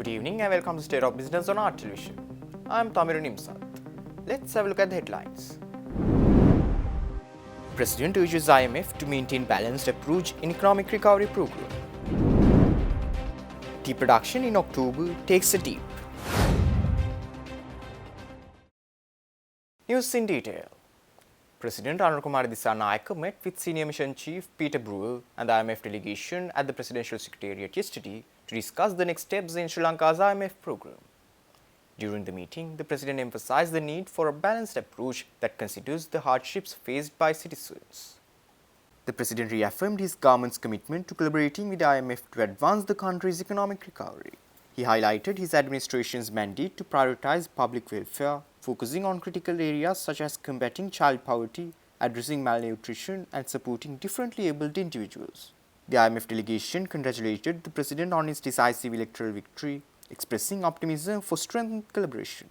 Good evening and welcome to State of Business on Art Television. I am Tamir Nimsat. Let's have a look at the headlines. President urges IMF to maintain balanced approach in economic recovery program. Tea production in October takes a dip. News in detail. President Ranil Kumar Dissanayake met with Senior Mission Chief Peter Brewer and the IMF delegation at the Presidential Secretariat yesterday to discuss the next steps in Sri Lanka's IMF program. During the meeting, the President emphasized the need for a balanced approach that considers the hardships faced by citizens. The President reaffirmed his government's commitment to collaborating with the IMF to advance the country's economic recovery. He highlighted his administration's mandate to prioritize public welfare, focusing on critical areas such as combating child poverty, addressing malnutrition, and supporting differently abled individuals. The IMF delegation congratulated the President on his decisive electoral victory, expressing optimism for strengthened collaboration.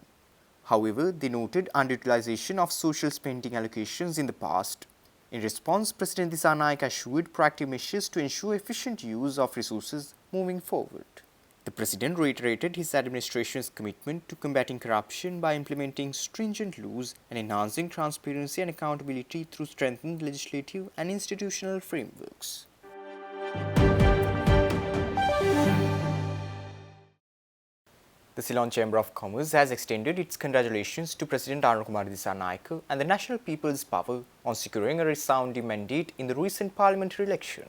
However, they noted underutilization of social spending allocations in the past. In response, President Dissanayake assured proactive measures to ensure efficient use of resources moving forward. The President reiterated his administration's commitment to combating corruption by implementing stringent laws and enhancing transparency and accountability through strengthened legislative and institutional frameworks. The Ceylon Chamber of Commerce has extended its congratulations to President Ranil Kumar Dissanayake and the National People's Power on securing a resounding mandate in the recent parliamentary election.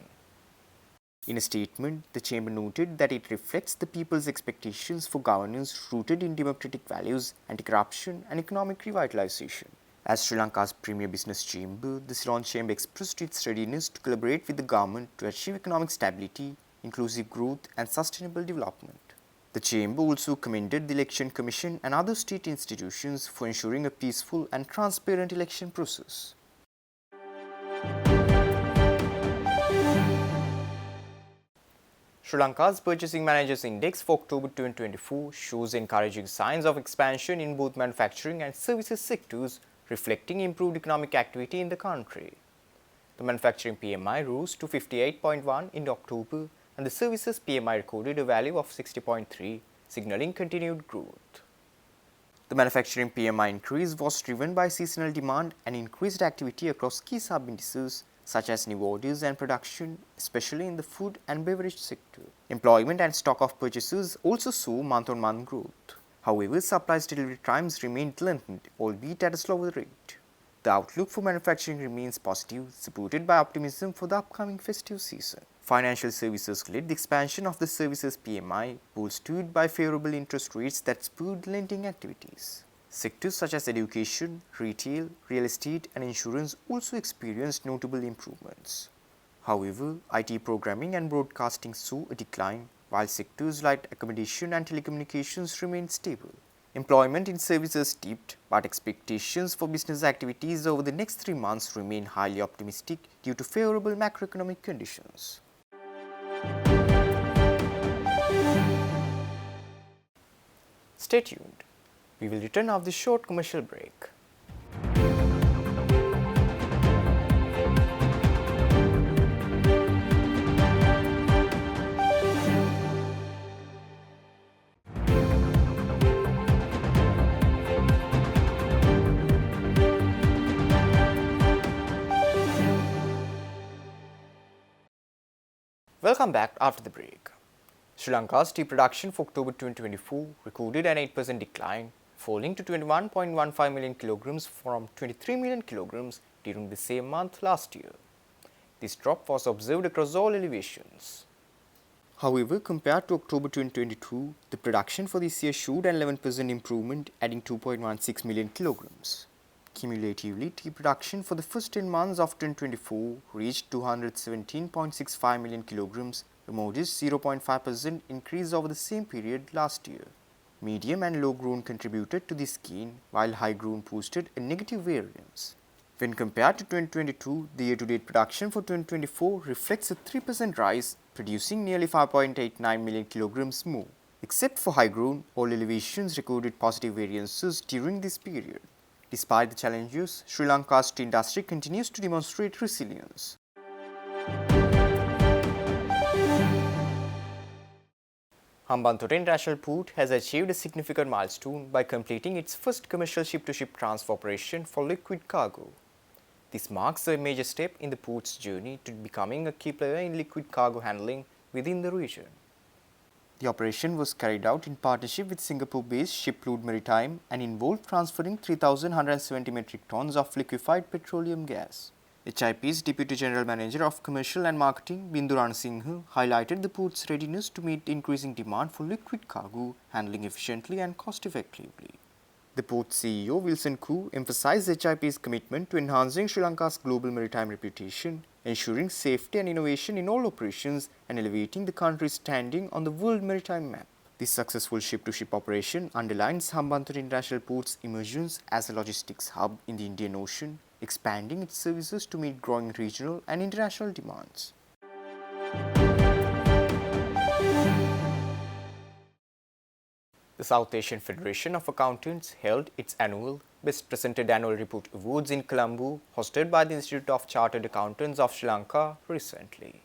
In a statement, the Chamber noted that it reflects the people's expectations for governance rooted in democratic values, anti-corruption and economic revitalization. As Sri Lanka's premier business chamber, the Ceylon Chamber expressed its readiness to collaborate with the government to achieve economic stability, inclusive growth and sustainable development. The Chamber also commended the Election Commission and other state institutions for ensuring a peaceful and transparent election process. Sri Lanka's Purchasing Managers Index for October 2024 shows encouraging signs of expansion in both manufacturing and services sectors, reflecting improved economic activity in the country. The manufacturing PMI rose to 58.1 in October, and the services PMI recorded a value of 60.3, signaling continued growth. The manufacturing PMI increase was driven by seasonal demand and increased activity across key sub-indices such as new orders and production, especially in the food and beverage sector. Employment and stock of purchases also saw month-on-month growth. However, supplies delivery times remained lengthened, albeit at a slower rate. The outlook for manufacturing remains positive, supported by optimism for the upcoming festive season. Financial services led the expansion of the services PMI, bolstered by favorable interest rates that spurred lending activities. Sectors such as education, retail, real estate and insurance also experienced notable improvements. However, IT programming and broadcasting saw a decline, while sectors like accommodation and telecommunications remained stable. Employment in services dipped, but expectations for business activities over the next 3 months remain highly optimistic due to favorable macroeconomic conditions. Stay tuned. We will return after this short commercial break. Welcome back after the break. Sri Lanka's tea production for October 2024 recorded an 8% decline, falling to 21.15 million kilograms from 23 million kilograms during the same month last year. This drop was observed across all elevations. However, compared to October 2022, the production for this year showed an 11% improvement, adding 2.16 million kilograms. Cumulatively, tea production for the first 10 months of 2024 reached 217.65 million kilograms, a modest 0.5% increase over the same period last year. Medium and low grown contributed to this gain, while high grown posted a negative variance. When compared to 2022, the year-to-date production for 2024 reflects a 3% rise, producing nearly 5.89 million kilograms more. Except for high grown, all elevations recorded positive variances during this period. Despite the challenges, Sri Lanka's tea industry continues to demonstrate resilience. Hambantota International Port has achieved a significant milestone by completing its first commercial ship-to-ship transfer operation for liquid cargo. This marks a major step in the port's journey to becoming a key player in liquid cargo handling within the region. The operation was carried out in partnership with Singapore-based Shipload Maritime and involved transferring 3,170 metric tons of liquefied petroleum gas. HIP's Deputy General Manager of Commercial and Marketing, Bindu Ranasinghe, highlighted the port's readiness to meet increasing demand for liquid cargo handling efficiently and cost-effectively. The port CEO, Wilson Koo, emphasized HIP's commitment to enhancing Sri Lanka's global maritime reputation, ensuring safety and innovation in all operations, and elevating the country's standing on the world maritime map. This successful ship-to-ship operation underlines Hambantota International Port's emergence as a logistics hub in the Indian Ocean, expanding its services to meet growing regional and international demands. The South Asian Federation of Accountants held its annual Best Presented Annual Report Awards in Colombo, hosted by the Institute of Chartered Accountants of Sri Lanka recently.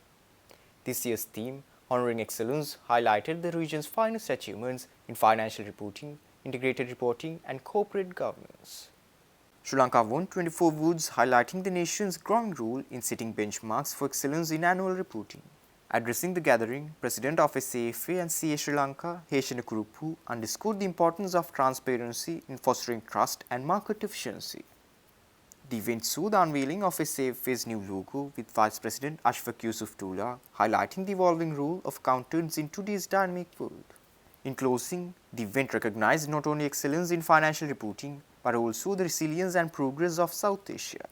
This year's theme, Honoring Excellence, highlighted the region's finest achievements in financial reporting, integrated reporting, and corporate governance. Sri Lanka won 24 awards, highlighting the nation's growing role in setting benchmarks for excellence in annual reporting. Addressing the gathering, President of SAFA and CA Sri Lanka, Heshana Kurupu, underscored the importance of transparency in fostering trust and market efficiency. The event saw the unveiling of SAFA's new logo with Vice President Ashfaq Yusuf Tula, highlighting the evolving role of accountants in today's dynamic world. In closing, the event recognized not only excellence in financial reporting, but also the resilience and progress of South Asia.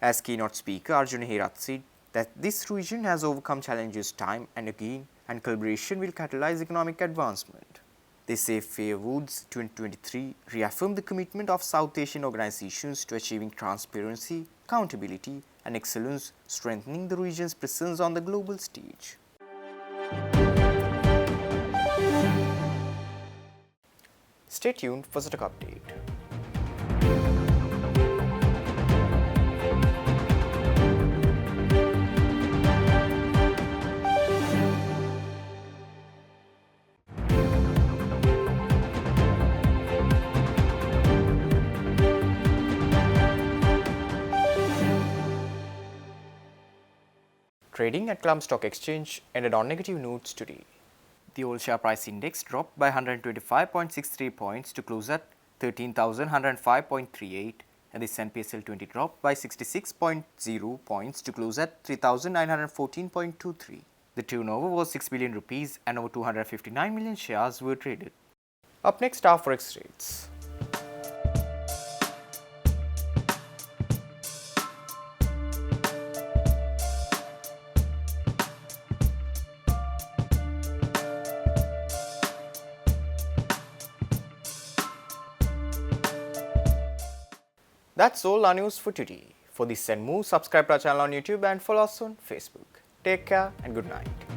As keynote speaker Arjuna Herath said that this region has overcome challenges time and again, and collaboration will catalyze economic advancement. The SAFA Awards 2023 reaffirmed the commitment of South Asian organizations to achieving transparency, accountability, and excellence, strengthening the region's presence on the global stage. Stay tuned for such an update. Trading at Colombo Stock Exchange ended on negative notes today. The All Share Price Index dropped by 125.63 points to close at 13,105.38, and the S&P SL 20 dropped by 66.0 points to close at 3,914.23. The turnover was 6 billion rupees and over 259 million shares were traded. Up next are forex rates. That's all our news for today. For this and more, subscribe to our channel on YouTube and follow us on Facebook. Take care and good night.